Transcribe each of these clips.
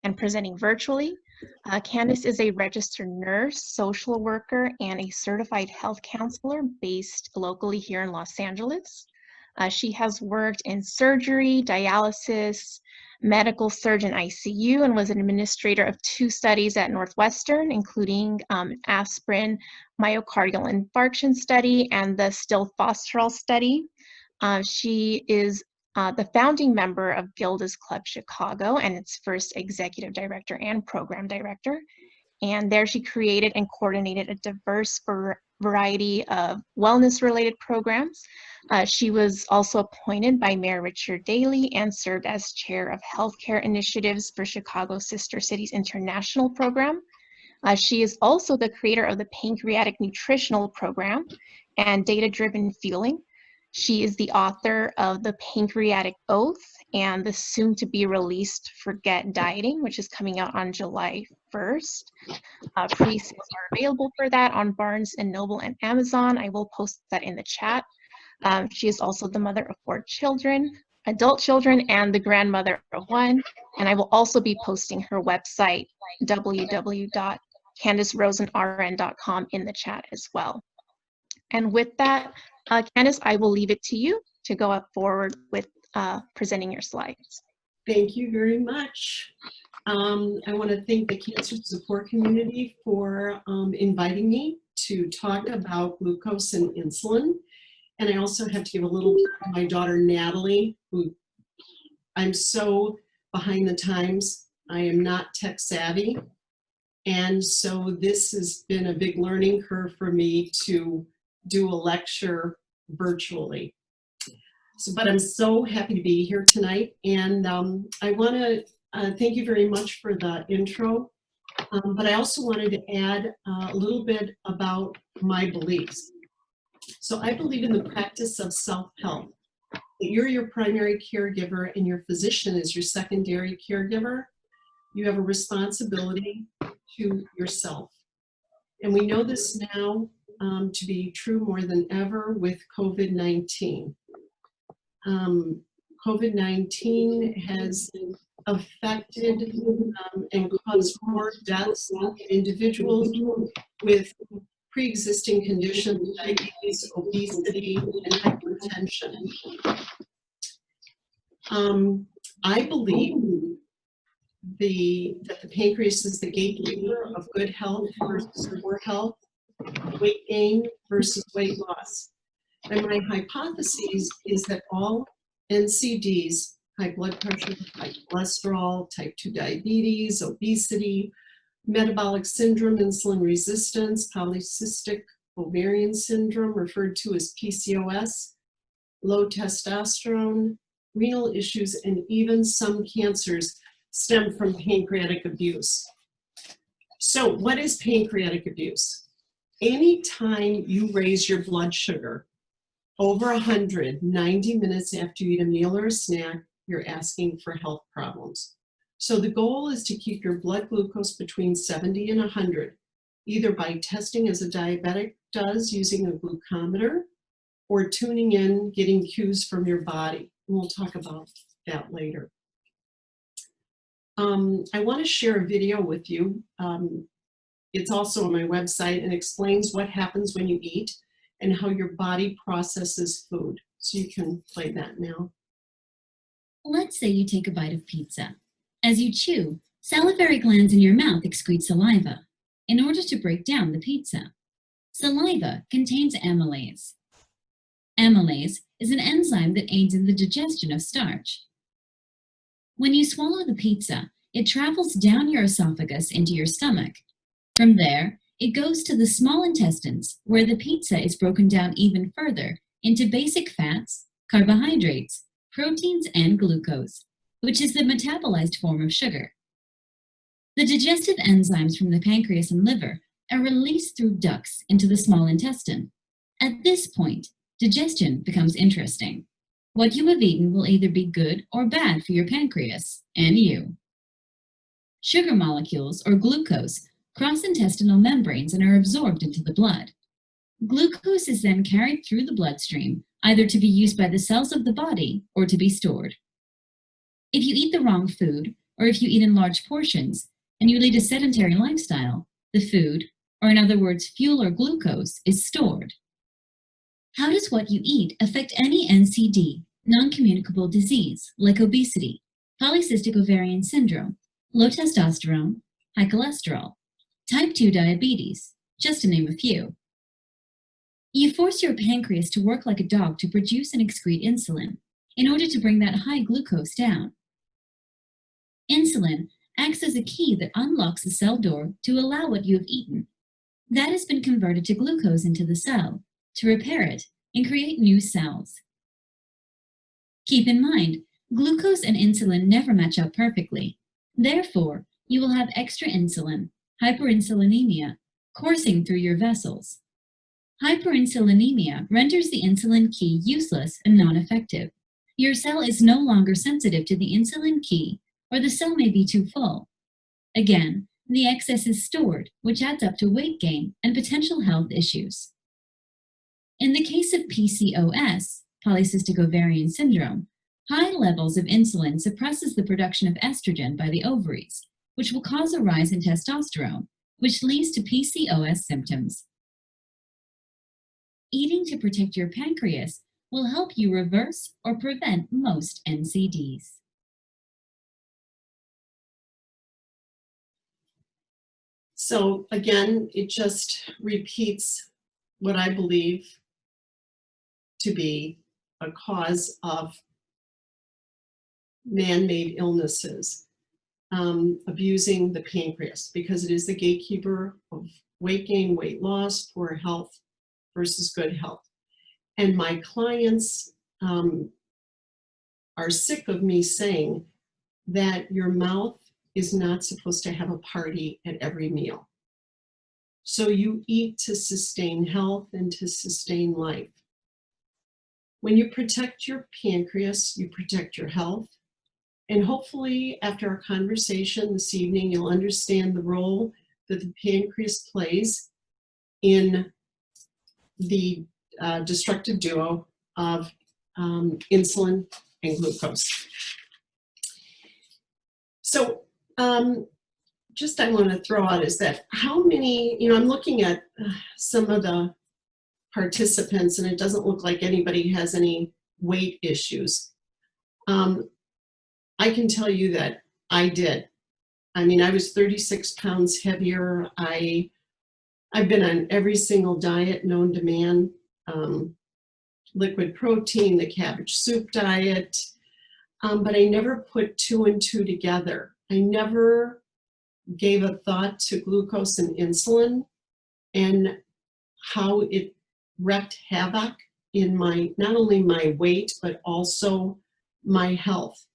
and presenting virtually. Candice is a registered nurse, social worker, and a certified health counselor based locally here in Los Angeles. She has worked in surgery, dialysis, medical surgeon ICU, and was an administrator of 2 studies at Northwestern, including aspirin myocardial infarction study and the stilfosterol study. She is the founding member of Gilda's Club Chicago and its first executive director and program director. And there she created and coordinated a diverse variety of wellness-related programs. She was also appointed by Mayor Richard Daley and served as chair of healthcare initiatives for Chicago Sister Cities International program. She is also the creator of the Pancreatic Nutritional program and Data-Driven Fueling. She is the author of The Pancreatic Oath and the soon-to-be-released Forget Dieting, which is coming out on July 1st. Pre-sales are available for that on Barnes & Noble and Amazon. I will post that in the chat. She is also the mother of 4 children, adult children, and the grandmother of 1. And I will also be posting her website, www.candicerosenrn.com, in the chat as well. And with that, Candice, I will leave it to you to go forward with presenting your slides. Thank you very much. I want to thank the cancer support community for inviting me to talk about glucose and insulin. And I also have to give a little bit to my daughter, Natalie, who I'm so behind the times. I am not tech savvy. And so this has been a big learning curve for me to do a lecture virtually. So, but I'm so happy to be here tonight. And I want to thank you very much for the intro. But I also wanted to add a little bit about my beliefs. So I believe in the practice of self-help, that you're your primary caregiver and your physician is your secondary caregiver. You have a responsibility to yourself. And we know this now to be true more than ever with COVID-19. COVID-19 has affected and caused more deaths in individuals with pre-existing conditions, diabetes, obesity, and hypertension. I believe that the pancreas is the gatekeeper of good health versus poor health, weight gain versus weight loss. And my hypothesis is that all NCDs, high blood pressure, high cholesterol, type 2 diabetes, obesity, metabolic syndrome, insulin resistance, polycystic ovarian syndrome, referred to as PCOS, low testosterone, renal issues, and even some cancers stem from pancreatic abuse. So what is pancreatic abuse? Anytime you raise your blood sugar over 100, 90 minutes after you eat a meal or a snack, you're asking for health problems. So the goal is to keep your blood glucose between 70 and 100, either by testing as a diabetic does using a glucometer, or tuning in, getting cues from your body. And we'll talk about that later. I want to share a video with you. It's also on my website and explains what happens when you eat and how your body processes food. So you can play that now. Let's say you take a bite of pizza. As you chew, salivary glands in your mouth excrete saliva in order to break down the pizza. Saliva contains amylase. Amylase is an enzyme that aids in the digestion of starch. When you swallow the pizza, it travels down your esophagus into your stomach. From there, it goes to the small intestines, where the pizza is broken down even further into basic fats, carbohydrates, proteins, and glucose, which is the metabolized form of sugar. The digestive enzymes from the pancreas and liver are released through ducts into the small intestine. At this point, digestion becomes interesting. What you have eaten will either be good or bad for your pancreas and you. Sugar molecules, or glucose, cross intestinal membranes and are absorbed into the blood. Glucose is then carried through the bloodstream, either to be used by the cells of the body or to be stored. If you eat the wrong food or if you eat in large portions and you lead a sedentary lifestyle, the food, or in other words, fuel or glucose, is stored. How does what you eat affect any NCD, non-communicable disease, like obesity, polycystic ovarian syndrome, low testosterone, high cholesterol, type 2 diabetes, just to name a few? You force your pancreas to work like a dog to produce and excrete insulin in order to bring that high glucose down. Insulin acts as a key that unlocks the cell door to allow what you have eaten. That has been converted to glucose into the cell to repair it and create new cells. Keep in mind, glucose and insulin never match up perfectly. Therefore, you will have extra insulin, hyperinsulinemia, coursing through your vessels. Hyperinsulinemia renders the insulin key useless and non-effective. Your cell is no longer sensitive to the insulin key, or the cell may be too full. Again, the excess is stored, which adds up to weight gain and potential health issues. In the case of PCOS, polycystic ovarian syndrome, high levels of insulin suppresses the production of estrogen by the ovaries, which will cause a rise in testosterone, which leads to PCOS symptoms. Eating to protect your pancreas will help you reverse or prevent most NCDs. So again, it just repeats what I believe to be a cause of man-made illnesses, abusing the pancreas, because it is the gatekeeper of weight gain, weight loss, poor health versus good health. And my clients are sick of me saying that your mouth is not supposed to have a party at every meal. So you eat to sustain health and to sustain life. When you protect your pancreas, you protect your health. And hopefully after our conversation this evening, you'll understand the role that the pancreas plays in the destructive duo of insulin and glucose. So just I want to throw out is that how many, I'm looking at some of the participants and it doesn't look like anybody has any weight issues. I can tell you that I did. I mean, I was 36 pounds heavier. I've been on every single diet known to man, liquid protein, the cabbage soup diet, but I never put two and two together. I never gave a thought to glucose and insulin and how it wreaked havoc in not only my weight, but also my health.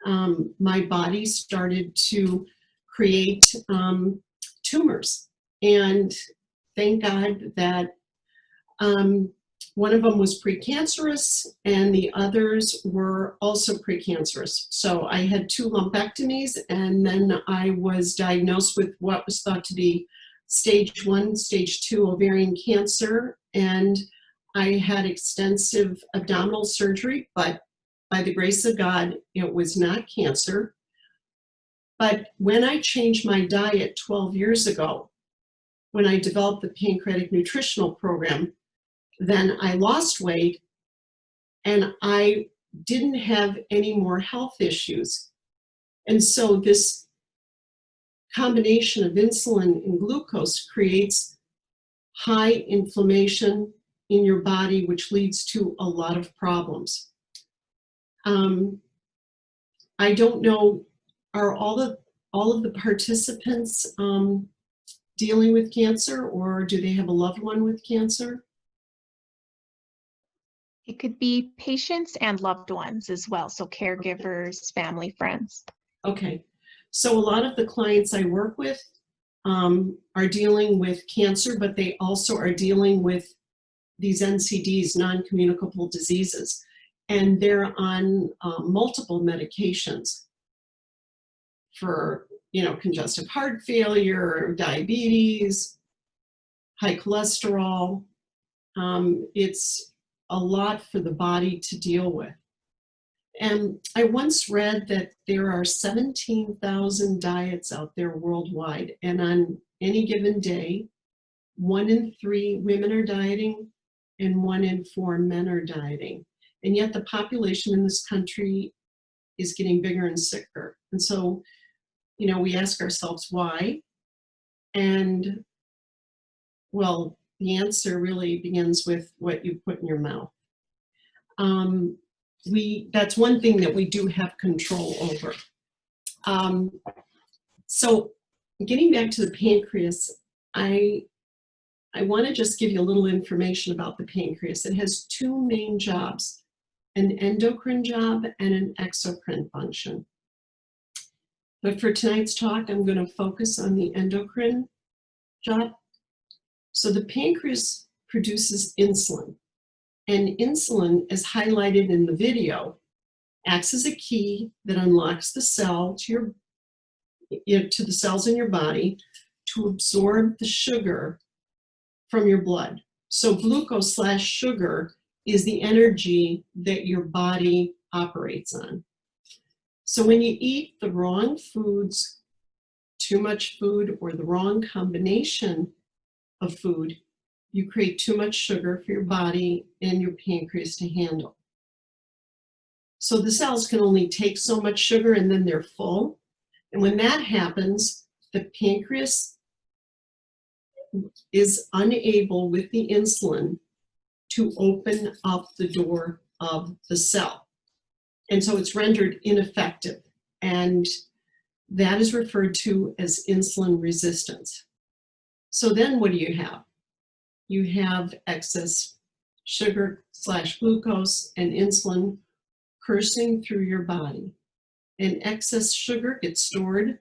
My body started to create tumors. And thank God that one of them was precancerous and the others were also precancerous. So I had 2 lumpectomies and then I was diagnosed with what was thought to be stage 1, stage 2 ovarian cancer. And I had extensive abdominal surgery, but by the grace of God, it was not cancer. But when I changed my diet 12 years ago, when I developed the Pancreatic Nutritional program, then I lost weight and I didn't have any more health issues. And so this combination of insulin and glucose creates high inflammation in your body, which leads to a lot of problems. I don't know, are all of the participants dealing with cancer, or do they have a loved one with cancer? It could be patients and loved ones as well, so caregivers, family, friends. Okay, so a lot of the clients I work with are dealing with cancer, but they also are dealing with these NCDs, non-communicable diseases, and they're on multiple medications for, congestive heart failure, diabetes, high cholesterol. It's a lot for the body to deal with. And I once read that there are 17,000 diets out there worldwide, and on any given day, 1 in 3 women are dieting and 1 in 4 men are dieting. And yet the population in this country is getting bigger and sicker. And so, you know, we ask ourselves why. And well, the answer really begins with what you put in your mouth. That's one thing that we do have control over. So getting back to the pancreas, I want to just give you a little information about the pancreas. It has 2 main jobs, an endocrine job and an exocrine function. But for tonight's talk, I'm going to focus on the endocrine job. So the pancreas produces insulin, and insulin, as highlighted in the video, acts as a key that unlocks the cell to the cells in your body to absorb the sugar from your blood. So glucose/sugar is the energy that your body operates on. So when you eat the wrong foods, too much food, or the wrong combination of food, you create too much sugar for your body and your pancreas to handle. So the cells can only take so much sugar and then they're full. And when that happens, the pancreas is unable with the insulin to open up the door of the cell. And so it's rendered ineffective. And that is referred to as insulin resistance. So then what do you have? You have excess sugar/glucose and insulin coursing through your body. And excess sugar gets stored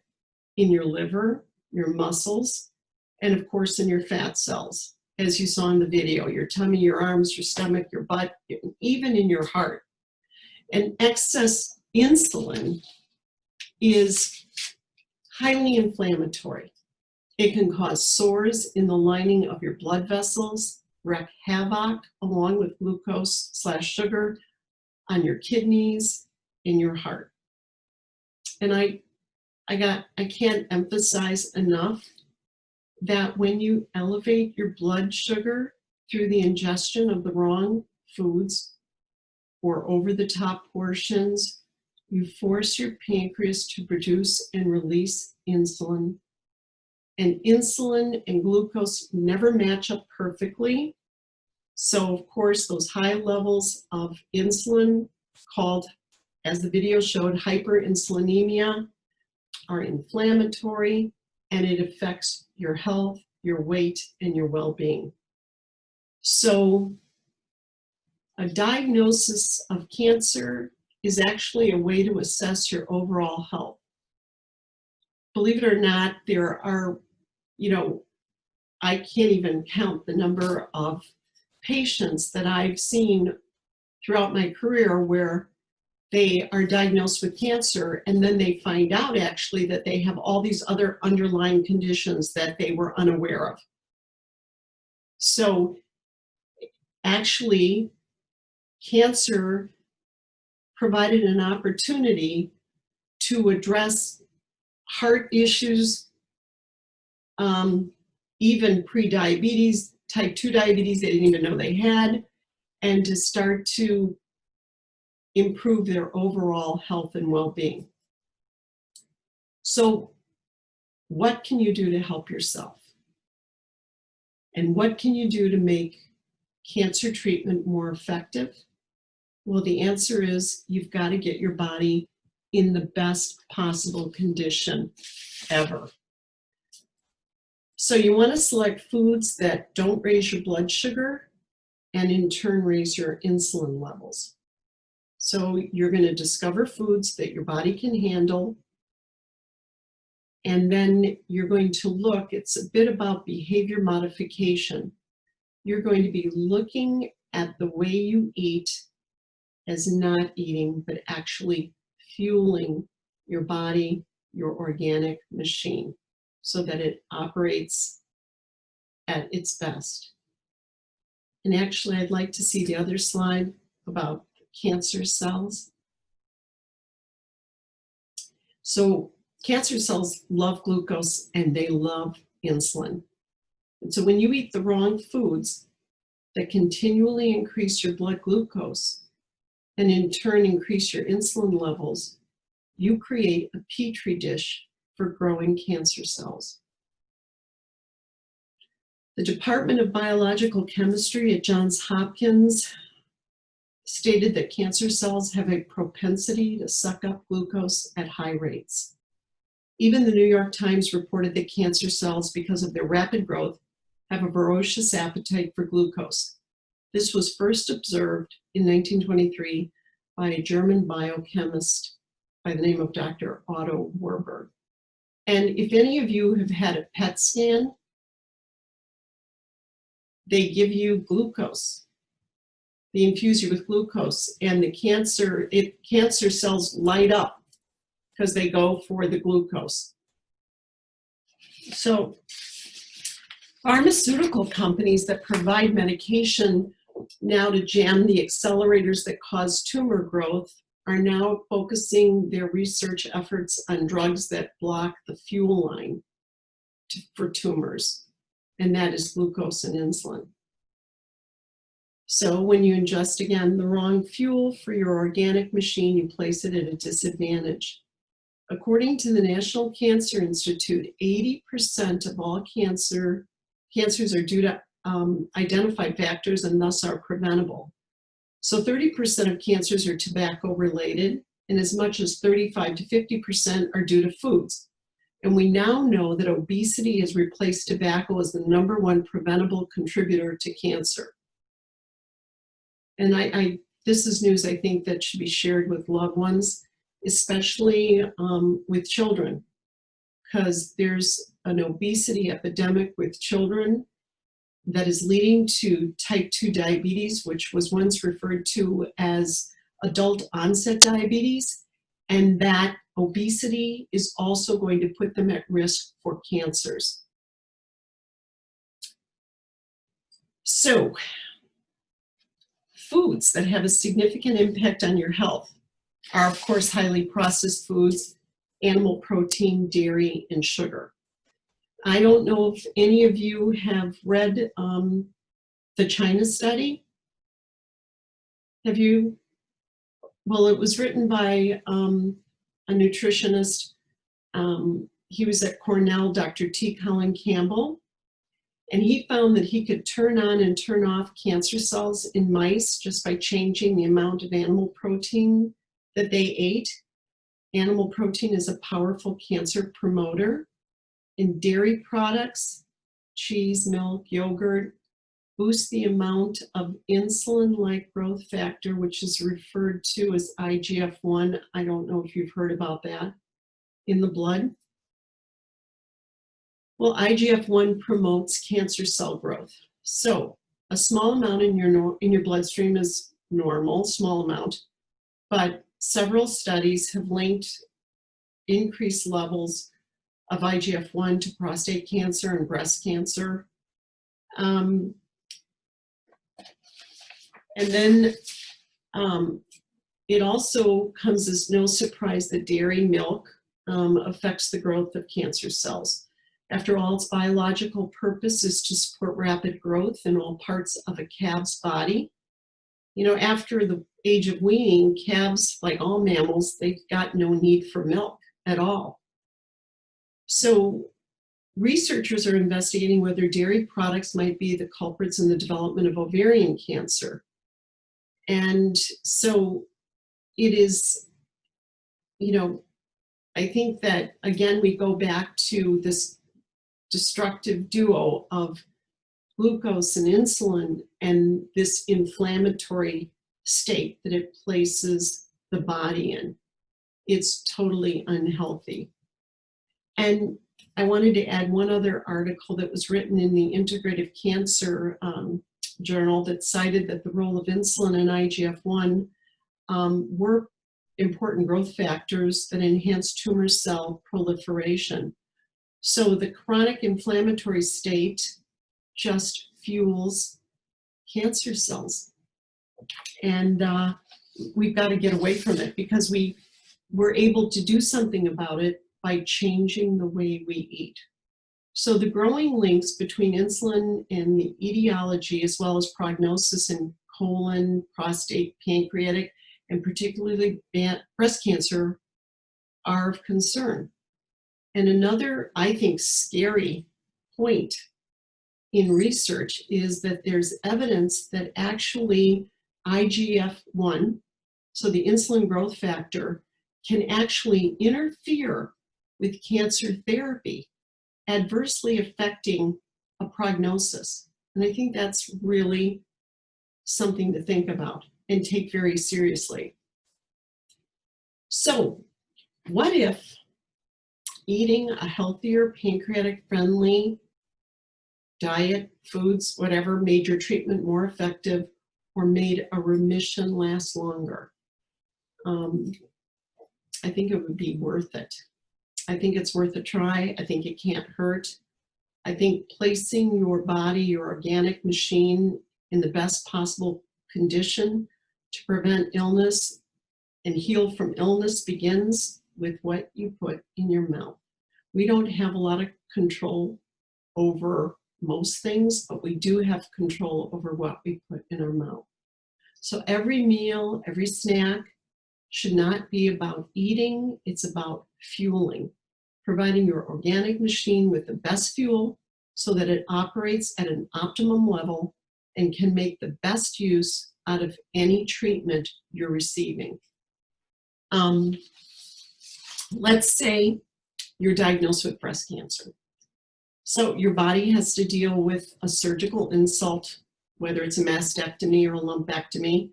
in your liver, your muscles, and of course in your fat cells, as you saw in the video, your tummy, your arms, your stomach, your butt, even in your heart. And excess insulin is highly inflammatory. It can cause sores in the lining of your blood vessels, wreak havoc along with glucose/sugar on your kidneys, in your heart. And I can't emphasize enough that when you elevate your blood sugar through the ingestion of the wrong foods or over-the-top portions, you force your pancreas to produce and release insulin. And insulin and glucose never match up perfectly. So of course, those high levels of insulin, called, as the video showed, hyperinsulinemia, are inflammatory, and it affects your health, your weight, and your well-being. So a diagnosis of cancer is actually a way to assess your overall health. Believe it or not, there are, I can't even count the number of patients that I've seen throughout my career where they are diagnosed with cancer and then they find out actually that they have all these other underlying conditions that they were unaware of. So actually, cancer provided an opportunity to address heart issues, even pre-diabetes, type 2 diabetes they didn't even know they had, and to start to improve their overall health and well-being. So what can you do to help yourself? And what can you do to make cancer treatment more effective? Well, the answer is you've got to get your body in the best possible condition ever. So you want to select foods that don't raise your blood sugar and in turn raise your insulin levels. So you're going to discover foods that your body can handle, and then you're going to look, it's a bit about behavior modification. You're going to be looking at the way you eat as not eating, but actually fueling your body, your organic machine, so that it operates at its best. And actually, I'd like to see the other slide about cancer cells. So cancer cells love glucose and they love insulin. And so when you eat the wrong foods that continually increase your blood glucose and in turn increase your insulin levels, you create a petri dish for growing cancer cells. The Department of Biological Chemistry at Johns Hopkins stated that cancer cells have a propensity to suck up glucose at high rates. Even the New York Times reported that cancer cells, because of their rapid growth, have a voracious appetite for glucose. This was first observed in 1923 by a German biochemist by the name of Dr. Otto Warburg. And if any of you have had a PET scan, they give you glucose. They infuse you with glucose, and the cancer cells light up because they go for the glucose. So pharmaceutical companies that provide medication now to jam the accelerators that cause tumor growth are now focusing their research efforts on drugs that block the fuel line for tumors, and that is glucose and insulin. So when you ingest, again, the wrong fuel for your organic machine, you place it at a disadvantage. According to the National Cancer Institute, 80% of all cancers are due to identified factors and thus are preventable. So 30% of cancers are tobacco related, and as much as 35 to 50% are due to foods. And we now know that obesity has replaced tobacco as the #1 preventable contributor to cancer. And this is news I think that should be shared with loved ones, especially with children, because there's an obesity epidemic with children that is leading to type 2 diabetes, which was once referred to as adult onset diabetes, and that obesity is also going to put them at risk for cancers. So, foods that have a significant impact on your health are, of course, highly processed foods, animal protein, dairy, and sugar. I don't know if any of you have read the China study. Have you? Well, it was written by a nutritionist. He was at Cornell, Dr. T. Colin Campbell, and he found that he could turn on and turn off cancer cells in mice just by changing the amount of animal protein that they ate. Animal protein is a powerful cancer promoter. In dairy products, cheese, milk, yogurt, boost the amount of insulin-like growth factor, which is referred to as IGF-1. I don't know if you've heard about that, in the blood. Well, IGF-1 promotes cancer cell growth. So a small amount in your bloodstream is normal, small amount, but several studies have linked increased levels of IGF-1 to prostate cancer and breast cancer. And then it also comes as no surprise that dairy milk affects the growth of cancer cells. After all, its biological purpose is to support rapid growth in all parts of a calf's body. You know, after the age of weaning, calves, like all mammals, they've got no need for milk at all. So researchers are investigating whether dairy products might be the culprits in the development of ovarian cancer. And so it is, you know, I think that, again, we go back to this destructive duo of glucose and insulin and this inflammatory state that it places the body in. It's totally unhealthy. And I wanted to add one other article that was written in the Integrative Cancer Journal that cited that the role of insulin and IGF-1 were important growth factors that enhance tumor cell proliferation. So the chronic inflammatory state just fuels cancer cells. And we've got to get away from it because we we're able to do something about it by changing the way we eat. So the growing links between insulin and the etiology, as well as prognosis in colon, prostate, pancreatic, and particularly breast cancer, are of concern. And another, I think, scary point in research is that there's evidence that actually IGF-1, so the insulin growth factor, can actually interfere with cancer therapy, adversely affecting a prognosis. And I think that's really something to think about and take very seriously. So, what if eating a healthier, pancreatic-friendly diet, foods, whatever, made your treatment more effective or made a remission last longer? I think it would be worth it. I think it's worth a try. I think it can't hurt. I think placing your body, your organic machine, in the best possible condition to prevent illness and heal from illness begins with what you put in your mouth. We don't have a lot of control over most things, but we do have control over what we put in our mouth. So every meal, every snack should not be about eating, it's about fueling, providing your organic machine with the best fuel so that it operates at an optimum level and can make the best use out of any treatment you're receiving. Let's say you're diagnosed with breast cancer. So your body has to deal with a surgical insult, whether it's a mastectomy or a lumpectomy,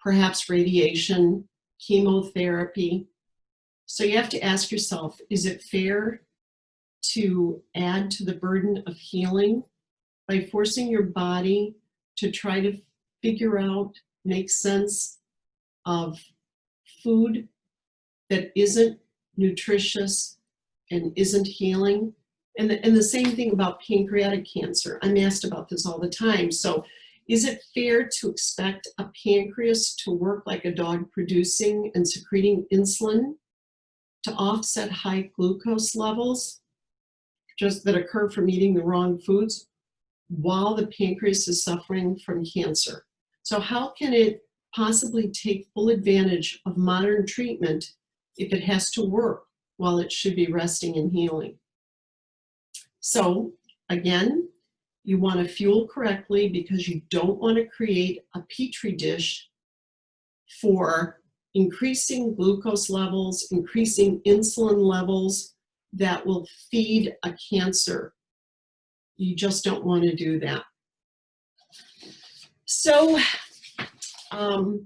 perhaps radiation, chemotherapy. So you have to ask yourself, is it fair to add to the burden of healing by forcing your body to try to figure out, make sense of food that isn't nutritious and isn't healing? And the same thing about pancreatic cancer. I'm asked about this all the time. So is it fair to expect a pancreas to work like a dog, producing and secreting insulin to offset high glucose levels just that occur from eating the wrong foods while the pancreas is suffering from cancer? So how can it possibly take full advantage of modern treatment if it has to work while it should be resting and healing? So again, you want to fuel correctly because you don't want to create a petri dish for increasing glucose levels, increasing insulin levels that will feed a cancer. You just don't want to do that. So I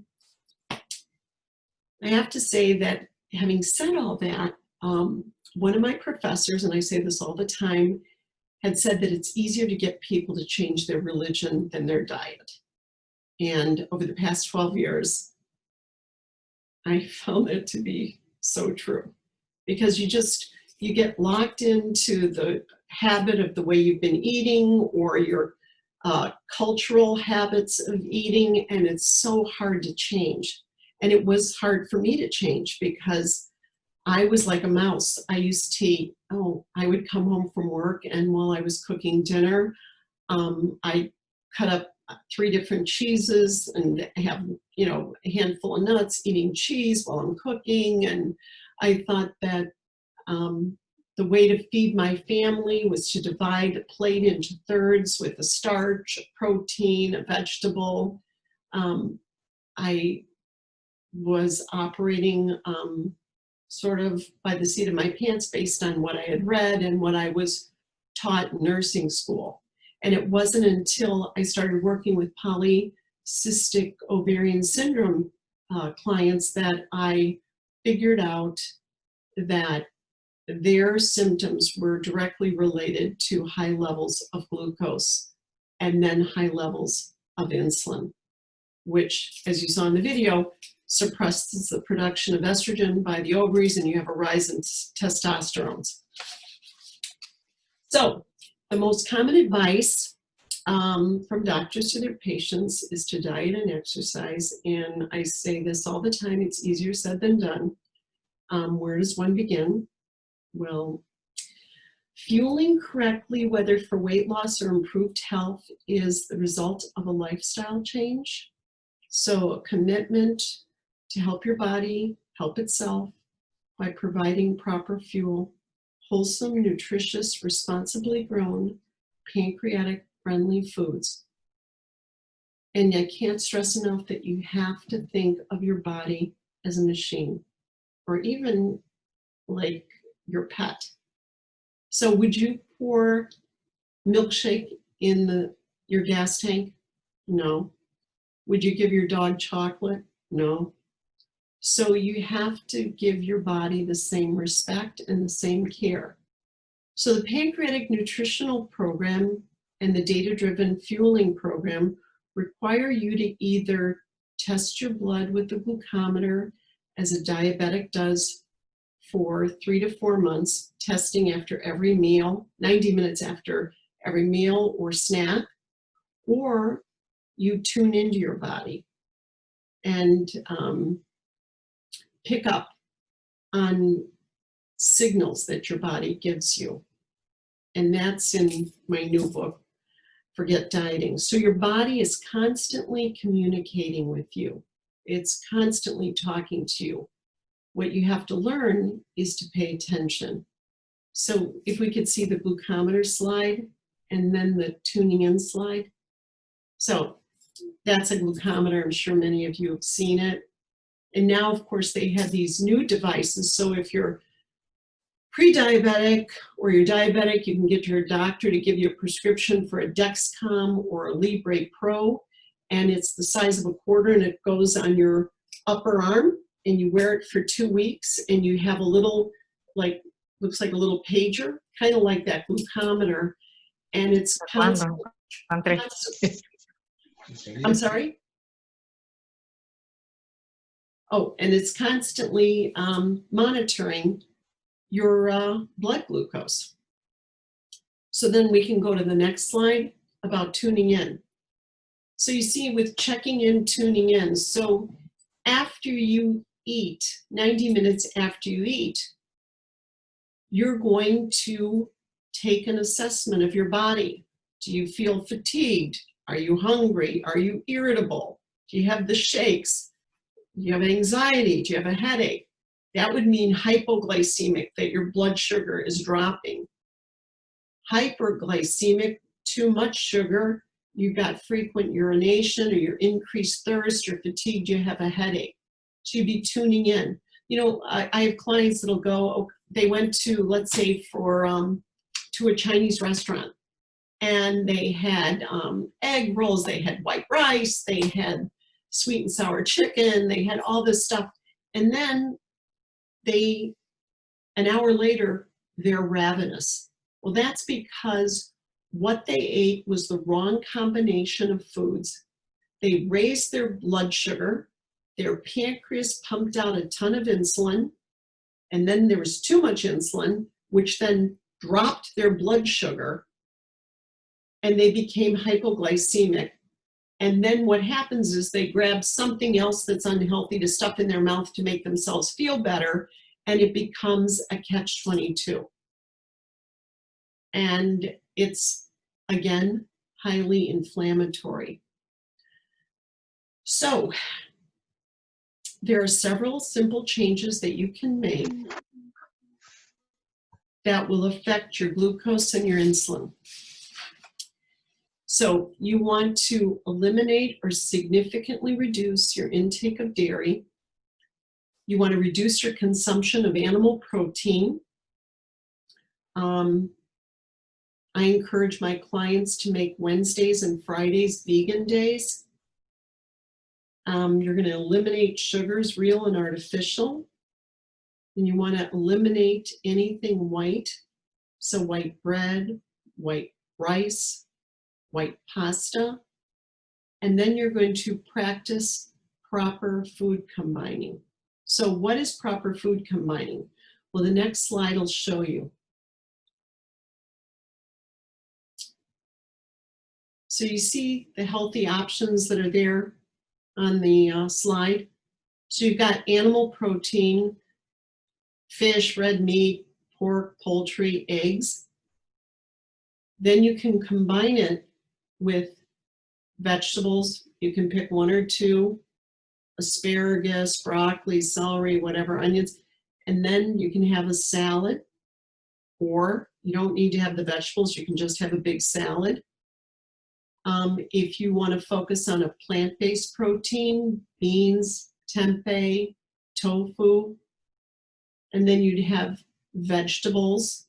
have to say that having said all that, one of my professors, and I say this all the time, had said that it's easier to get people to change their religion than their diet. And over the past 12 years, I found it to be so true. Because you get locked into the habit of the way you've been eating or your cultural habits of eating, and it's so hard to change. And it was hard for me to change because I was like a mouse. I used to, I would come home from work, and while I was cooking dinner, I cut up 3 different cheeses and have, a handful of nuts, eating cheese while I'm cooking. And I thought that the way to feed my family was to divide a plate into thirds with a starch, a protein, a vegetable. I was operating sort of by the seat of my pants based on what I had read and what I was taught in nursing school. And it wasn't until I started working with polycystic ovarian syndrome clients that I figured out that their symptoms were directly related to high levels of glucose and then high levels of insulin, which, as you saw in the video, suppresses the production of estrogen by the ovaries, and you have a rise in testosterone. So the most common advice from doctors to their patients is to diet and exercise. And I say this all the time, it's easier said than done. Where does one begin? Well, fueling correctly, whether for weight loss or improved health, is the result of a lifestyle change. So a commitment to help your body help itself by providing proper fuel, wholesome, nutritious, responsibly grown, pancreatic-friendly foods. And I can't stress enough that you have to think of your body as a machine, or even like your pet. So would you pour milkshake in your gas tank? No. Would you give your dog chocolate? No. So you have to give your body the same respect and the same care. So the Pancreatic Nutritional Program and the Data-Driven Fueling Program require you to either test your blood with the glucometer, as a diabetic does for 3 to 4 months, testing after every meal, 90 minutes after every meal or snack, or you tune into your body and pick up on signals that your body gives you. And that's in my new book, Forget Dieting. So your body is constantly communicating with you. It's constantly talking to you. What you have to learn is to pay attention. So if we could see the glucometer slide and then the tuning in slide. So that's a glucometer. I'm sure many of you have seen it. And now, of course, they have these new devices. So if you're pre-diabetic or you're diabetic, you can get your doctor to give you a prescription for a Dexcom or a Libre Pro. And it's the size of a quarter and it goes on your upper arm and you wear it for 2 weeks and you have a little, like, looks like a little pager, kind of like that glucometer. And it's constant. I'm sorry? Oh, and it's constantly monitoring your blood glucose. So then we can go to the next slide about tuning in. So you see with checking in, tuning in. So after you eat, 90 minutes after you eat, you're going to take an assessment of your body. Do you feel fatigued? Are you hungry? Are you irritable? Do you have the shakes? Do you have anxiety? Do you have a headache? That would mean hypoglycemic, that your blood sugar is dropping. Hyperglycemic, too much sugar, you've got frequent urination or you're increased thirst or fatigued, you have a headache. So you'd be tuning in. You know, I have clients that'll go, they went to, let's say to a Chinese restaurant and they had egg rolls, they had white rice, they had sweet and sour chicken, they had all this stuff. And then an hour later, they're ravenous. Well, that's because what they ate was the wrong combination of foods. They raised their blood sugar, their pancreas pumped out a ton of insulin, and then there was too much insulin, which then dropped their blood sugar, and they became hypoglycemic. And then what happens is they grab something else that's unhealthy to stuff in their mouth to make themselves feel better, and it becomes a catch-22. And it's, again, highly inflammatory. So there are several simple changes that you can make that will affect your glucose and your insulin. So you want to eliminate or significantly reduce your intake of dairy. You want to reduce your consumption of animal protein. I encourage my clients to make Wednesdays and Fridays vegan days. You're going to eliminate sugars, real and artificial. And you want to eliminate anything white. So white bread, white rice, white pasta. And then you're going to practice proper food combining. So what is proper food combining? Well, the next slide will show you. So you see the healthy options that are there on the slide. So you've got animal protein, fish, red meat, pork, poultry, eggs. Then you can combine it with vegetables. You can pick one or two, asparagus, broccoli, celery, whatever, onions. And then you can have a salad, or you don't need to have the vegetables. You can just have a big salad. If you want to focus on a plant-based protein, beans, tempeh, tofu, and then you'd have vegetables.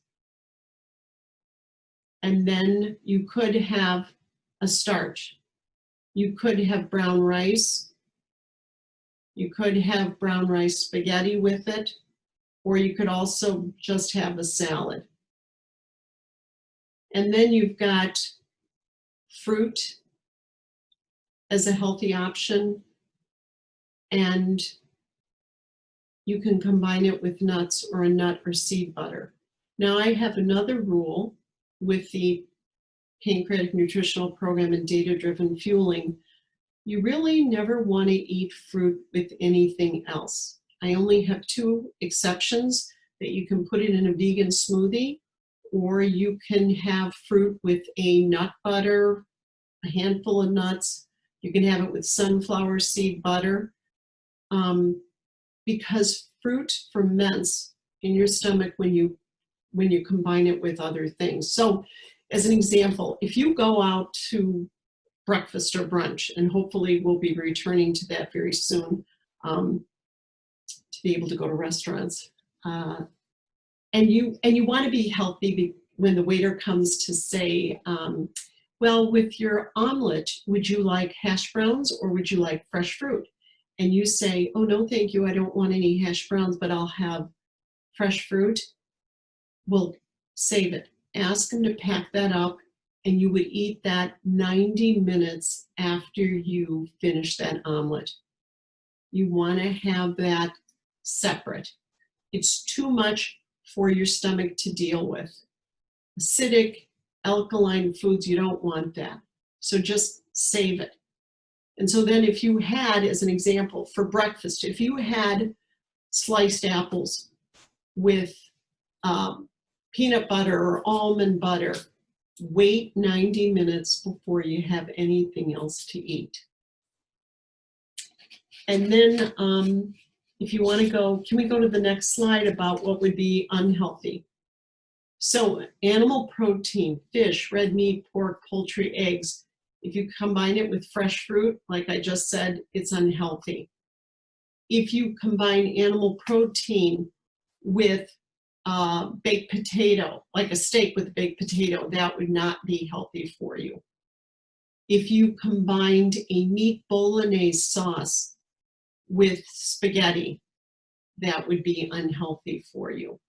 And then you could have a starch. You could have brown rice. You could have brown rice spaghetti with it, or you could also just have a salad. And then you've got fruit as a healthy option, and you can combine it with nuts or a nut or seed butter. Now I have another rule with the Pancreatic Nutritional Program and Data-Driven Fueling. You really never want to eat fruit with anything else. I only have two exceptions: that you can put it in a vegan smoothie, or you can have fruit with a nut butter, a handful of nuts. You can have it with sunflower seed butter, because fruit ferments in your stomach when you combine it with other things. So as an example, if you go out to breakfast or brunch, and hopefully we'll be returning to that very soon, to be able to go to restaurants, and you want to be healthy, when the waiter comes to say, well, with your omelet, would you like hash browns or would you like fresh fruit? And you say, oh, no, thank you, I don't want any hash browns, but I'll have fresh fruit. Well, save it. Ask them to pack that up, and you would eat that 90 minutes after you finish that omelet. You want to have that separate. It's too much for your stomach to deal with. Acidic, alkaline foods, you don't want that. So just save it. And so then if you had, as an example, for breakfast, if you had sliced apples with peanut butter or almond butter, wait 90 minutes before you have anything else to eat. And then if you want to go, can we go to the next slide about what would be unhealthy? So animal protein, fish, red meat, pork, poultry, eggs, if you combine it with fresh fruit, like I just said, it's unhealthy. If you combine animal protein with baked potato, like a steak with baked potato, that would not be healthy for you. If you combined a meat bolognese sauce with spaghetti, that would be unhealthy for you.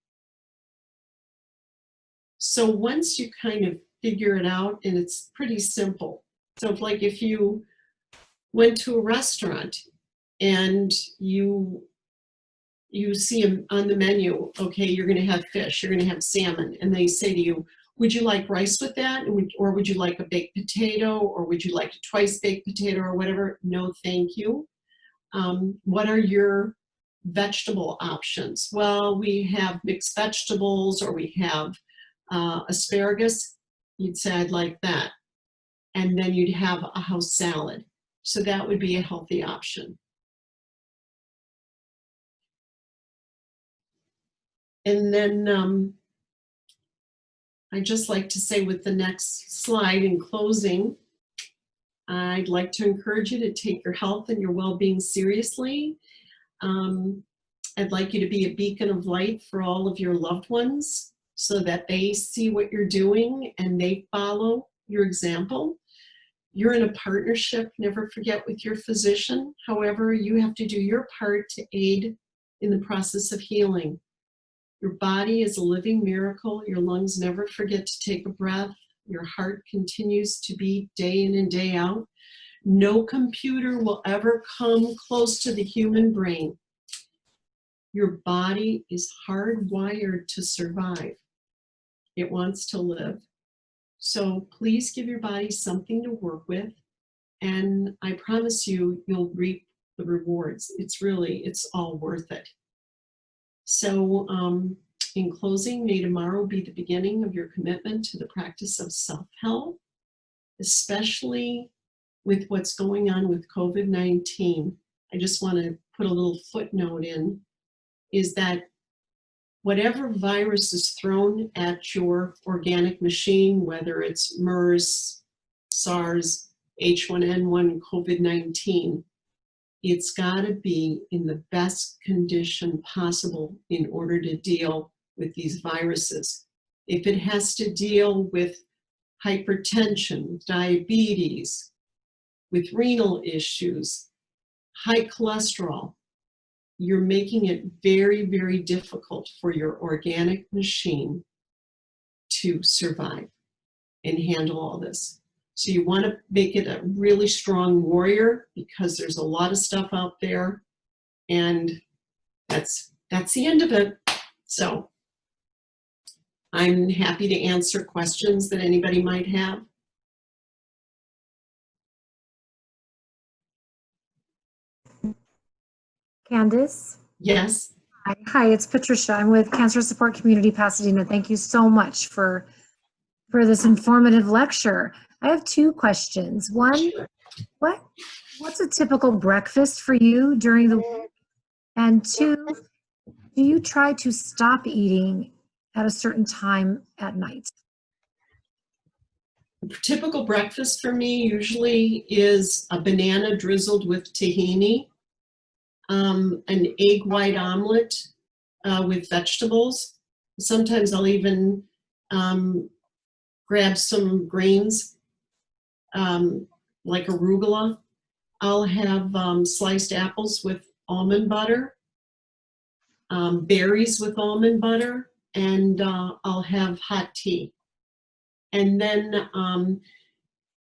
So once you kind of figure it out, and it's pretty simple. So if you went to a restaurant and you see on the menu, okay, you're going to have fish, you're going to have salmon, and they say to you, would you like rice with that? Or would you like a baked potato? Or would you like a twice baked potato or whatever? No, thank you. What are your vegetable options? Well, we have mixed vegetables, or we have asparagus. You'd say, I'd like that. And then you'd have a house salad. So that would be a healthy option. And then I'd just like to say, with the next slide in closing, I'd like to encourage you to take your health and your well-being seriously. I'd like you to be a beacon of light for all of your loved ones, so that they see what you're doing and they follow your example. You're in a partnership, never forget, with your physician. However, you have to do your part to aid in the process of healing. Your body is a living miracle. Your lungs never forget to take a breath. Your heart continues to beat day in and day out. No computer will ever come close to the human brain. Your body is hardwired to survive. It wants to live. So please give your body something to work with, and I promise you, you'll reap the rewards. It's all worth it. So in closing, may tomorrow be the beginning of your commitment to the practice of self-help, especially with what's going on with COVID-19. I just want to put a little footnote in, is that whatever virus is thrown at your organic machine, whether it's MERS, SARS, H1N1, COVID-19, it's got to be in the best condition possible in order to deal with these viruses. If it has to deal with hypertension, diabetes, with renal issues, high cholesterol, you're making it very, very difficult for your organic machine to survive and handle all this. So you want to make it a really strong warrior, because there's a lot of stuff out there, and that's the end of it. So I'm happy to answer questions that anybody might have. Candice? Yes. Hi, it's Patricia. I'm with Cancer Support Community Pasadena. Thank you so much for this informative lecture. I have two questions. One, what's a typical breakfast for you during the week? And two, do you try to stop eating at a certain time at night? Typical breakfast for me usually is a banana drizzled with tahini, an egg white omelet with vegetables. Sometimes I'll even grab some greens like arugula. I'll have sliced apples with almond butter, berries with almond butter, and I'll have hot tea. And then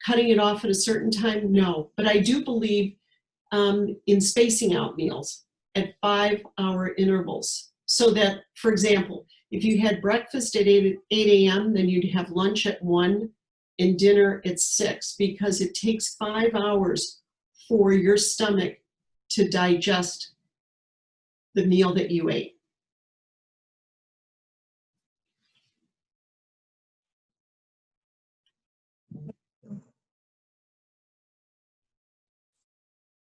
cutting it off at a certain time, no. But I do believe in spacing out meals at 5-hour intervals. So that, for example, if you had breakfast at 8 a.m., then you'd have lunch at 1 and dinner at 6, because it takes 5 hours for your stomach to digest the meal that you ate.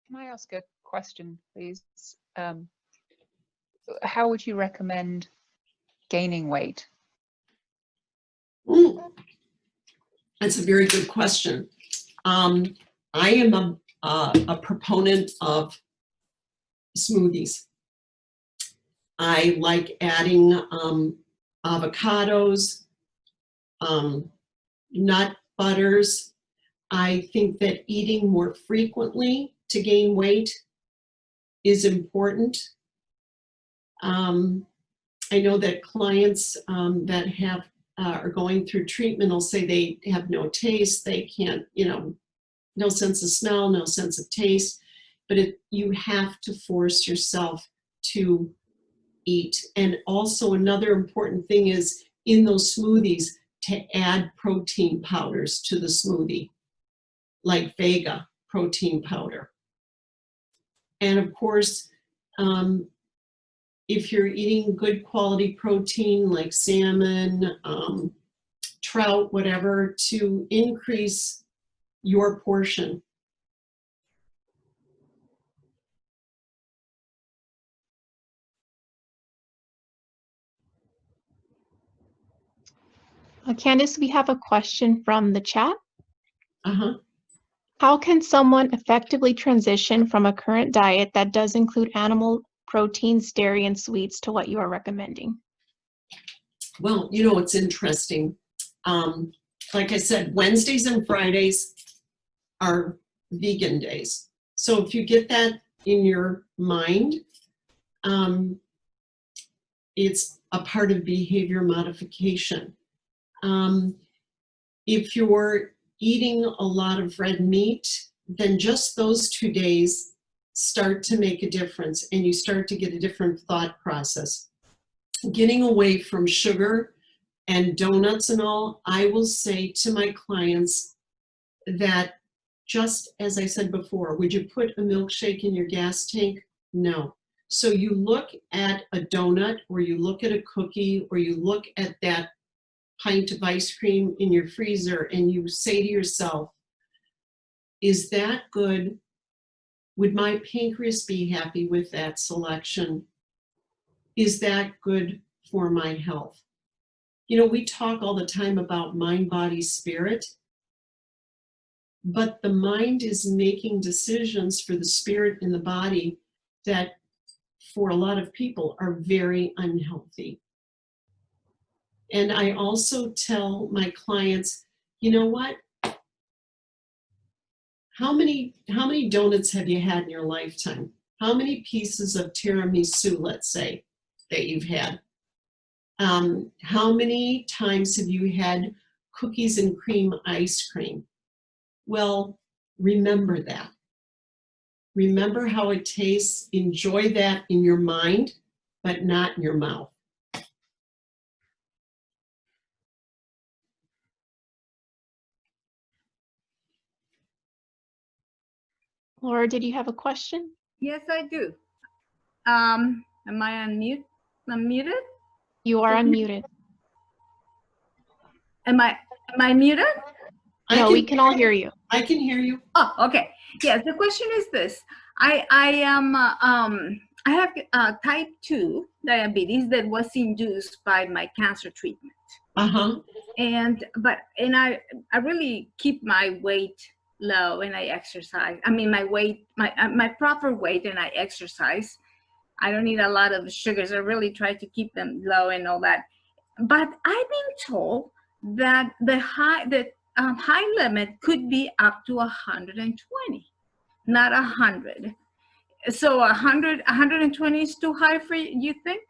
Can I ask a question, please? How would you recommend gaining weight? That's a very good question. I am a proponent of smoothies. I like adding avocados, nut butters. I think that eating more frequently to gain weight is important. I know that clients that have are going through treatment will say they have no taste, they can't, no sense of smell, no sense of taste, but you have to force yourself to eat. And also another important thing is in those smoothies to add protein powders to the smoothie, like Vega protein powder. And of course, if you're eating good quality protein like salmon, trout, whatever, to increase your portion. Candice, we have a question from the chat. Uh-huh. How can someone effectively transition from a current diet that does include animal proteins, dairy, and sweets to what you are recommending? Well, it's interesting. Like I said, Wednesdays and Fridays are vegan days. So if you get that in your mind, it's a part of behavior modification. If you're eating a lot of red meat, then just those 2 days start to make a difference, and you start to get a different thought process. Getting away from sugar and donuts and all, I will say to my clients that, just as I said before, would you put a milkshake in your gas tank? No. So you look at a donut, or you look at a cookie, or you look at that pint of ice cream in your freezer, and you say to yourself, is that good? Would my pancreas be happy with that selection? Is that good for my health? You know, we talk all the time about mind, body, spirit, but the mind is making decisions for the spirit and the body that for a lot of people are very unhealthy. And I also tell my clients, you know what? How many donuts have you had in your lifetime? How many pieces of tiramisu, let's say, that you've had? How many times have you had cookies and cream ice cream? Well, remember that. Remember how it tastes. Enjoy that in your mind, but not in your mouth. Laura, did you have a question? Yes, I do. Am I unmuted? You are unmuted. Am I muted? No, we can all hear you. I can hear you. Oh, okay. Yes, the question is this. I have type 2 diabetes that was induced by my cancer treatment. Uh-huh. I really keep my weight low and I exercise. I mean, my proper weight, and I exercise. I don't eat a lot of sugars. I really try to keep them low and all that. But I've been told that the high limit could be up to 120, not 100. So 120 is too high for you think?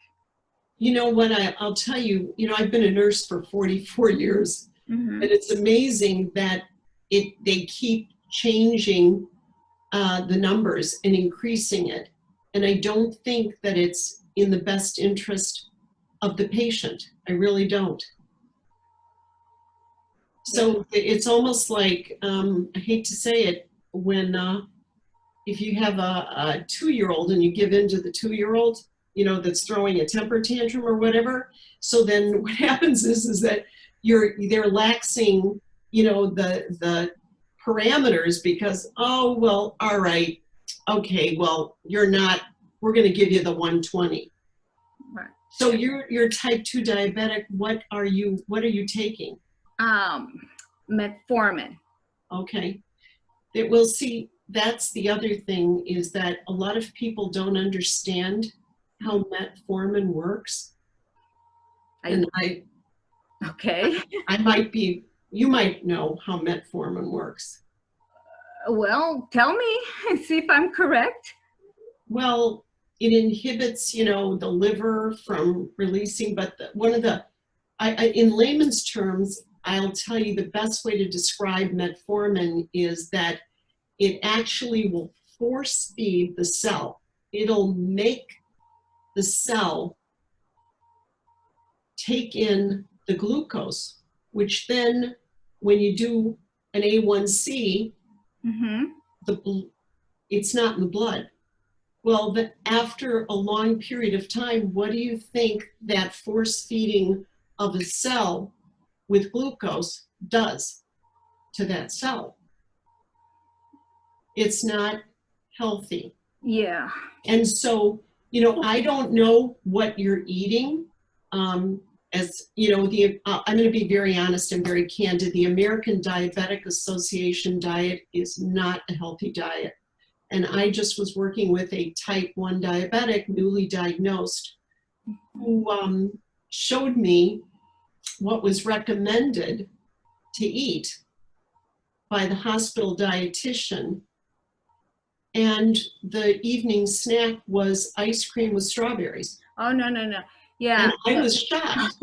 You know what, I'll tell you, I've been a nurse for 44 years, Mm-hmm. and it's amazing that they keep changing the numbers and increasing it. And I don't think that it's in the best interest of the patient. I really don't. So it's almost like, I hate to say it, when if you have a 2-year-old and you give in to the 2-year-old, that's throwing a temper tantrum or whatever. So then what happens is that they're laxing, the parameters because, oh, well, all right, okay, well, we're going to give you the 120. Right. So you're type 2 diabetic. What are you taking? Metformin. Okay. We'll see. That's the other thing, is that a lot of people don't understand how metformin works. Okay. You might know how metformin works. Well, tell me and see if I'm correct. Well, it inhibits, the liver from releasing, but in layman's terms, I'll tell you the best way to describe metformin is that it actually will force feed the cell. It'll make the cell take in the glucose, which then when you do an A1C, Mm-hmm. It's not in the blood. Well, but after a long period of time, what do you think that force feeding of a cell with glucose does to that cell? It's not healthy. Yeah. And so, I don't know what you're eating. As you know, I'm going to be very honest and very candid. The American Diabetic Association diet is not a healthy diet. And I just was working with a type 1 diabetic, newly diagnosed, who showed me what was recommended to eat by the hospital dietitian. And the evening snack was ice cream with strawberries. Oh, no. Yeah. And I was shocked.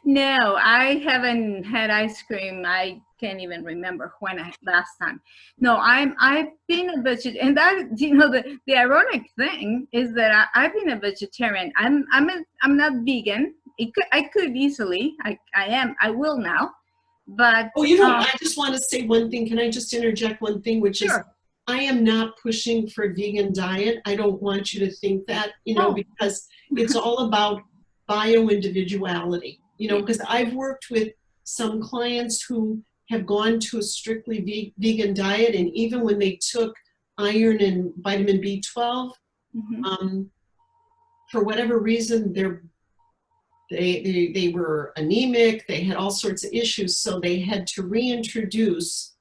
No, I haven't had ice cream. I can't even remember when last time. No, I've been a vegetarian, and that the ironic thing is that I've been a vegetarian. I'm not vegan. I could easily. I will now, but Oh, you know, I just want to say one thing. Can I just interject one thing, which is sure. I am not pushing for a vegan diet. I don't want you to think that, you know, Oh. because it's all about bio-individuality, you know, because I've worked with some clients who have gone to a strictly vegan diet, and even when they took iron and vitamin B12, for whatever reason, they were anemic, they had all sorts of issues, so they had to reintroduce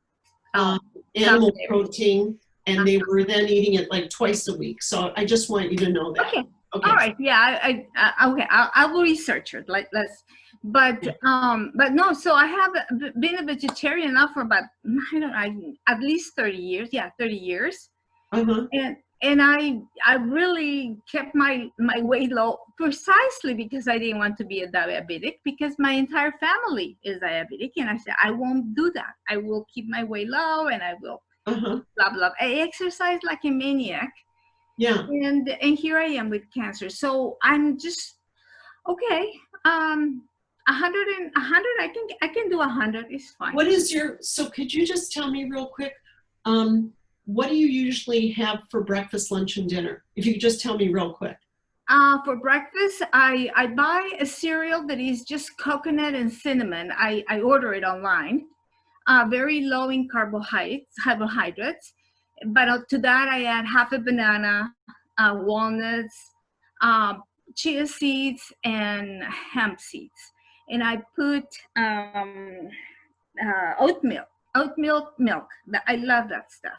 animal protein, and they were then eating it like twice a week. So I just want you to know that. Okay. All right. Yeah. Okay. I will research it. Like but no. So I have been a vegetarian now for about at least 30 years. Yeah, 30 years. And I really kept my weight low precisely because I didn't want to be a diabetic, because my entire family is diabetic, and I said I won't do that. I will keep my weight low, and I will blah blah. I exercise like a maniac. Yeah. And here I am with cancer. So I'm just okay. 100 I can do 100 is fine. What is so could you just tell me real quick, what do you usually have for breakfast, lunch, and dinner? If you could just tell me real quick. For breakfast, I buy a cereal that is just coconut and cinnamon. I order it online. Very low in carbohydrates. But to that, I add half a banana, walnuts, chia seeds, and hemp seeds. And I put oatmeal milk. I love that stuff.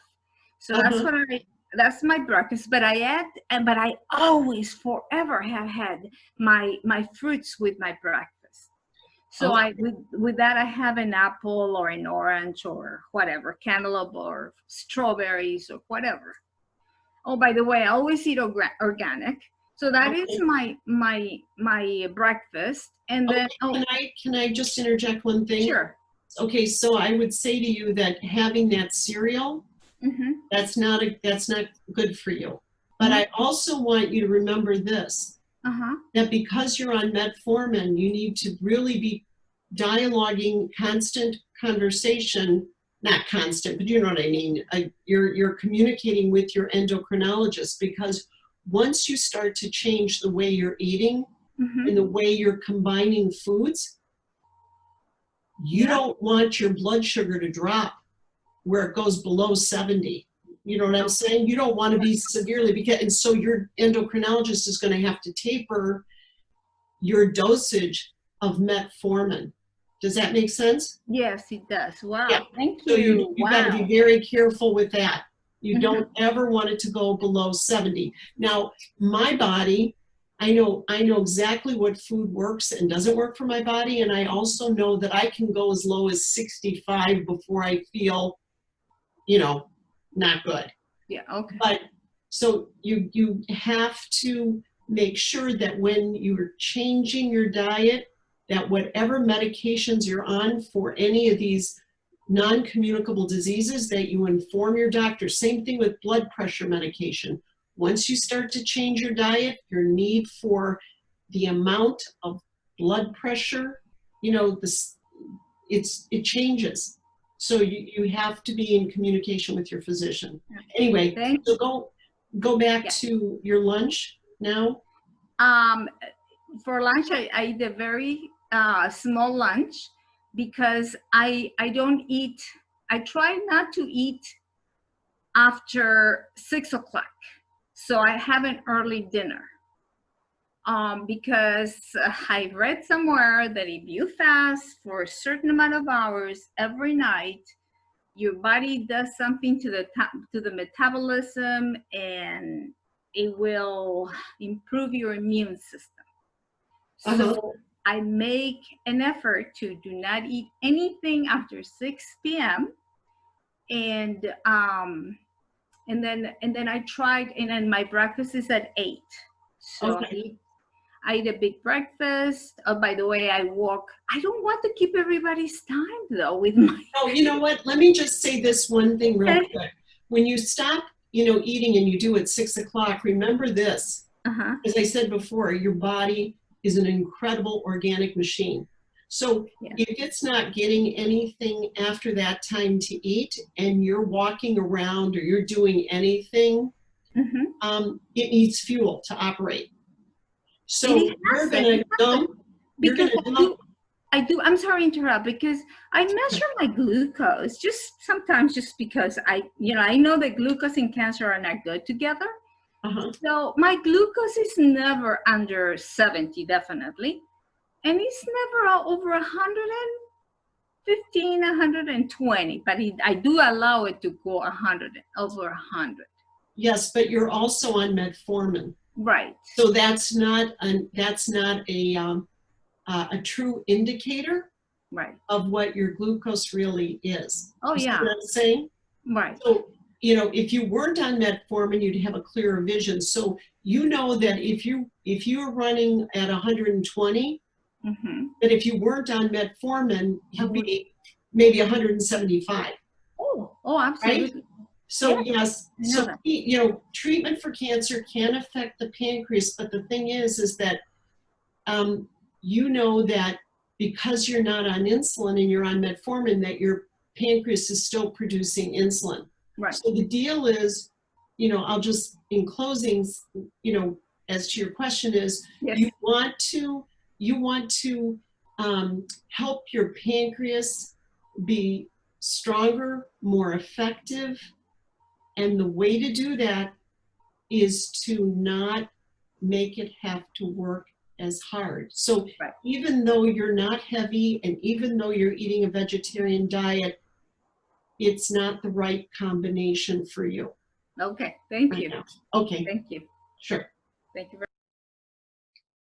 So that's my breakfast. But I always forever have had my fruits with my breakfast. So with that, I have an apple or an orange or whatever, cantaloupe or strawberries or whatever. Oh, by the way, I always eat organic. So that is my breakfast. And then can I just interject one thing? Sure. Okay, so I would say to you that having that cereal, that's not good for you. But I also want you to remember this. That because you're on metformin, you need to really be dialoguing, constant conversation, not constant, but you know what I mean. You're communicating with your endocrinologist, because once you start to change the way you're eating and the way you're combining foods, you don't want your blood sugar to drop where it goes below 70. You know what I'm saying? You don't want to be severely, and so your endocrinologist is going to have to taper your dosage of metformin. Does that make sense? Yes, it does. Wow. Yeah. Thank you. So you got to be very careful with that. You don't ever want it to go below 70. Now, my body, I know exactly what food works and doesn't work for my body, and I also know that I can go as low as 65 before I feel, not good. Yeah, okay. But so you have to make sure that when you're changing your diet, that whatever medications you're on for any of these non-communicable diseases, that you inform your doctor. Same thing with blood pressure medication. Once you start to change your diet, your need for the amount of blood pressure, it changes. So you have to be in communication with your physician. Anyway, so go back to your lunch now. For lunch, I eat a very small lunch, because I don't eat. I try not to eat after 6 o'clock. So I have an early dinner. Because I read somewhere that if you fast for a certain amount of hours every night, your body does something to the metabolism, and it will improve your immune system. So I make an effort to do not eat anything after 6 p.m. And then I tried, and then my breakfast is at 8. So I eat a big breakfast. Oh, by the way, I walk. I don't want to keep everybody's time though with my. Oh, you know what? Let me just say this one thing real quick. When you stop, eating and you do it 6 o'clock, remember this. As I said before, your body is an incredible organic machine. So Yeah. if it's not getting anything after that time to eat, and you're walking around or you're doing anything, it needs fuel to operate. So It you're has going it. to dump. You're Because going to dump. I'm sorry to interrupt, because I measure my glucose just sometimes, just because I know that glucose and cancer are not good together. So my glucose is never under 70, definitely. And it's never over 115, 120, but I do allow it to go 100, over 100. Yes, but you're also on metformin. Right. So that's not a true indicator Right. of what your glucose really is. Oh, You see yeah. what I'm saying? Right. So, if you weren't on metformin, you'd have a clearer vision. So you know that if you are running at 120, that if you weren't on metformin, you'd be maybe 175. Oh, absolutely. Right? So yes, I know so that. treatment for cancer can affect the pancreas, but the thing is that that because you're not on insulin and you're on metformin, that your pancreas is still producing insulin. Right. So the deal is, I'll just, in closing, as to your question is, Yes. you want to help your pancreas be stronger, more effective, and the way to do that is to not make it have to work as hard. So Right. even though you're not heavy and even though you're eating a vegetarian diet, it's not the right combination for you. Okay. Thank right you. now. Okay, Thank you. sure. Thank you very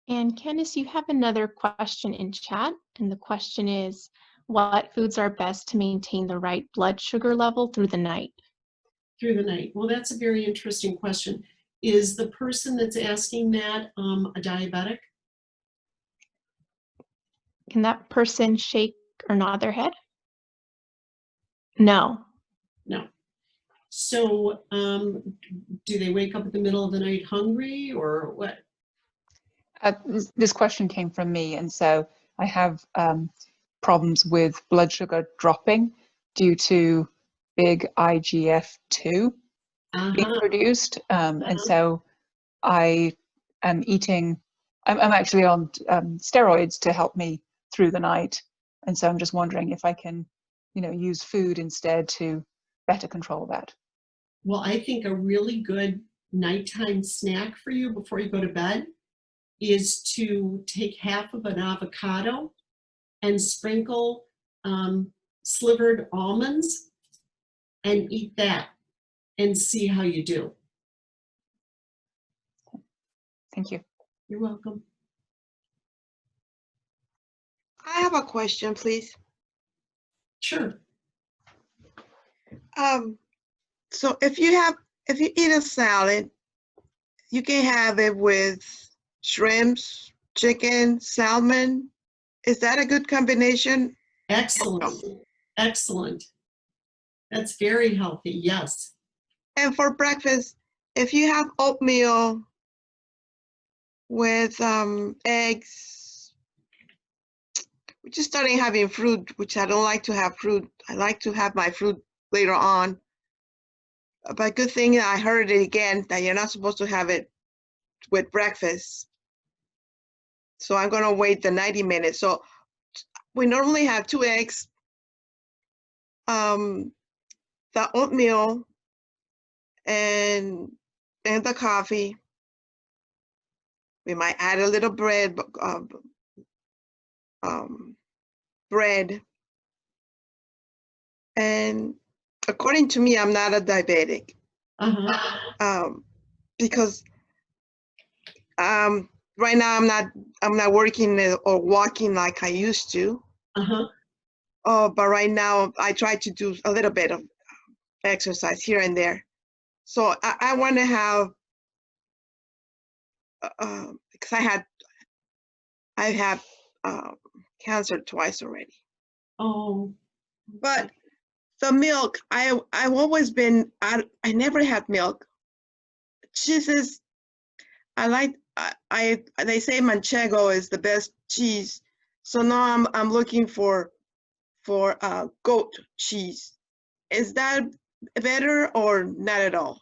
And Candice, you have another question in chat, and the question is, what foods are best to maintain the right blood sugar level through the night? Through the night. Well, that's a very interesting question. Is the person that's asking that a diabetic? Can that person shake or nod their head? No. No. So do they wake up in the middle of the night hungry or what? This question came from me, and so I have problems with blood sugar dropping due to big IGF-2 being produced, and so I am eating. I'm actually on steroids to help me through the night, and so I'm just wondering if I can, use food instead to better control that. Well, I think a really good nighttime snack for you before you go to bed is to take half of an avocado and sprinkle slivered almonds and eat that and see how you do. Thank you. You're welcome. I have a question, please. Sure. So if you eat a salad, you can have it with shrimps, chicken, salmon. Is that a good combination? Excellent. Excellent. That's very healthy. Yes. And for breakfast, if you have oatmeal with eggs, we're just starting having fruit, which I don't like to have fruit. I like to have my fruit later on. But good thing I heard it again that you're not supposed to have it with breakfast. So I'm gonna wait the 90 minutes. So we normally have 2 eggs, the oatmeal, and the coffee. We might add a little bread, and according to me, I'm not a diabetic. Because right now I'm not working or walking like I used to. But right now I try to do a little bit of exercise here and there. So I want to have, because I had cancer twice already. Oh. But the milk, I've always been, I never had milk. Cheeses, I like they say Manchego is the best cheese. So now I'm looking for goat cheese. Is that better or not at all?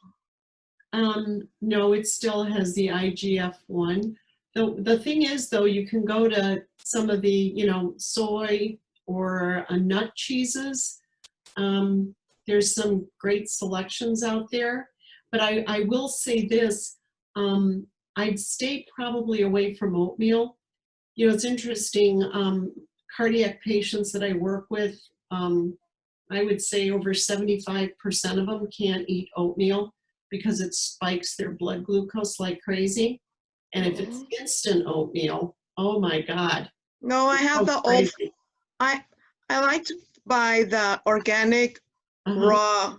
No, it still has the IGF-1. The thing is, though, you can go to some of the, soy or nut cheeses. There's some great selections out there. But I will say this, I'd stay probably away from oatmeal. It's interesting, cardiac patients that I work with, I would say over 75% of them can't eat oatmeal because it spikes their blood glucose like crazy. And if it's instant oatmeal, oh my God. No, I have the old, I like to buy the organic raw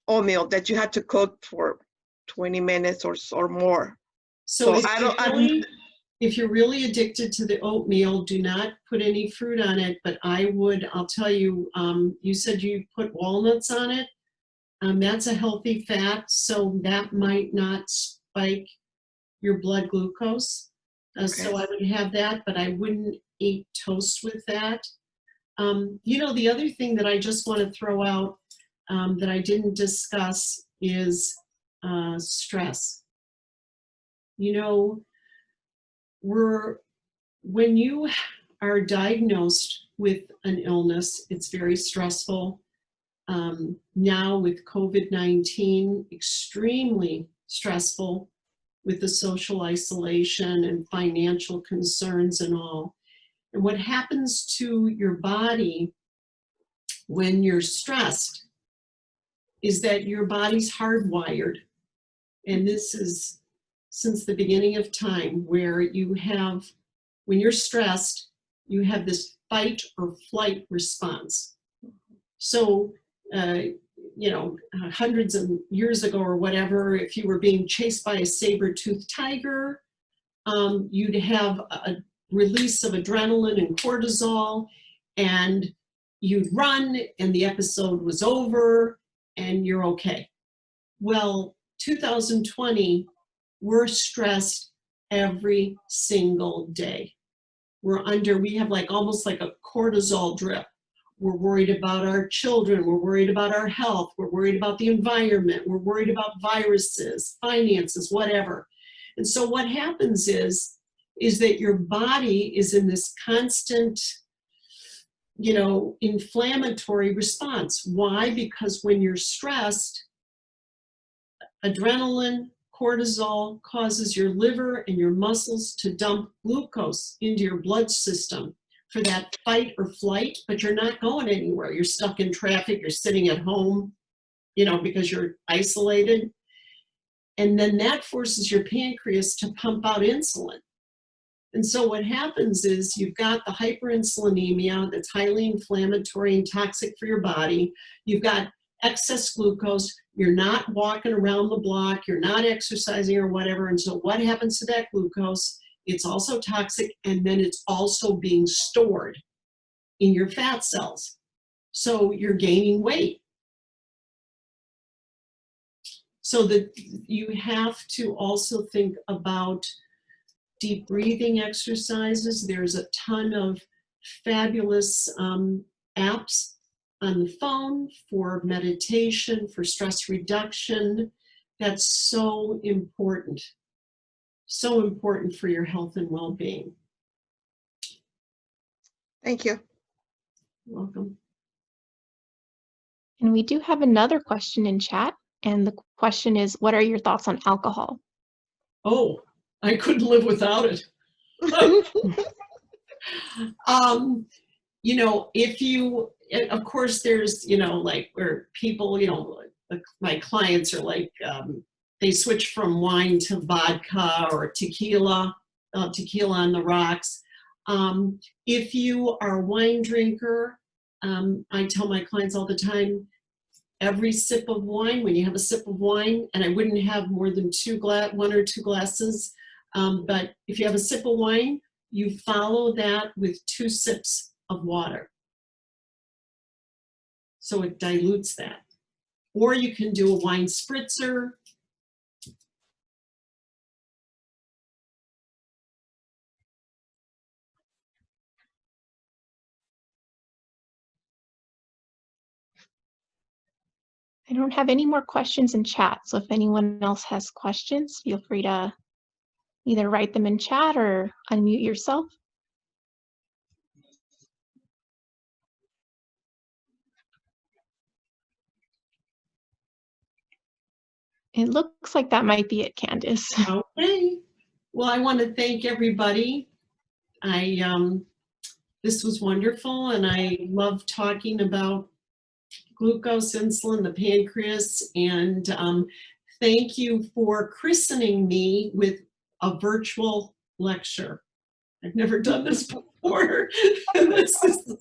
oatmeal that you have to cook for 20 minutes or more. So if you're really addicted to the oatmeal, do not put any fruit on it, but I'll tell you, you said you put walnuts on it. That's a healthy fat, so that might not spike your blood glucose. Okay. So I would have that, but I wouldn't eat toast with that. The other thing that I just want to throw out that I didn't discuss is stress. When you are diagnosed with an illness, it's very stressful. Now with COVID-19, extremely stressful with the social isolation and financial concerns and all. And what happens to your body when you're stressed is that your body's hardwired. And this is since the beginning of time, where when you're stressed, you have this fight or flight response. So, hundreds of years ago or whatever, if you were being chased by a saber-toothed tiger, you'd have a release of adrenaline and cortisol, and you'd run, and the episode was over, and you're okay. Well, 2020, we're stressed every single day. We have almost like a cortisol drip. We're worried about our children. We're worried about our health. We're worried about the environment. We're worried about viruses, finances, whatever. And so what happens is that your body is in this constant, inflammatory response. Why? Because when you're stressed, adrenaline, cortisol causes your liver and your muscles to dump glucose into your blood system for that fight or flight, but you're not going anywhere. You're stuck in traffic, you're sitting at home, because you're isolated. And then that forces your pancreas to pump out insulin. And so what happens is you've got the hyperinsulinemia that's highly inflammatory and toxic for your body. You've got excess glucose. You're not walking around the block. You're not exercising or whatever. And so what happens to that glucose? It's also toxic, and then it's also being stored in your fat cells. So you're gaining weight. So that you have to also think about deep breathing exercises. There's a ton of fabulous apps on the phone for meditation, for stress reduction. That's so important for your health and well-being. Thank you. You're welcome. And we do have another question in chat. And the question is, what are your thoughts on alcohol? Oh, I couldn't live without it. Of course, there's, where people, my clients are they switch from wine to vodka or tequila on the rocks. If you are a wine drinker, I tell my clients all the time, every sip of wine, when you have a sip of wine, and I wouldn't have more than 1 or 2 glasses, but if you have a sip of wine, you follow that with 2 sips of water. So it dilutes that. Or you can do a wine spritzer. I don't have any more questions in chat, so if anyone else has questions, feel free to either write them in chat or unmute yourself. It looks like that might be it, Candice. Okay. Well, I want to thank everybody. This was wonderful, and I love talking about glucose insulin, the pancreas, and thank you for christening me with a virtual lecture. I've never done this before. This is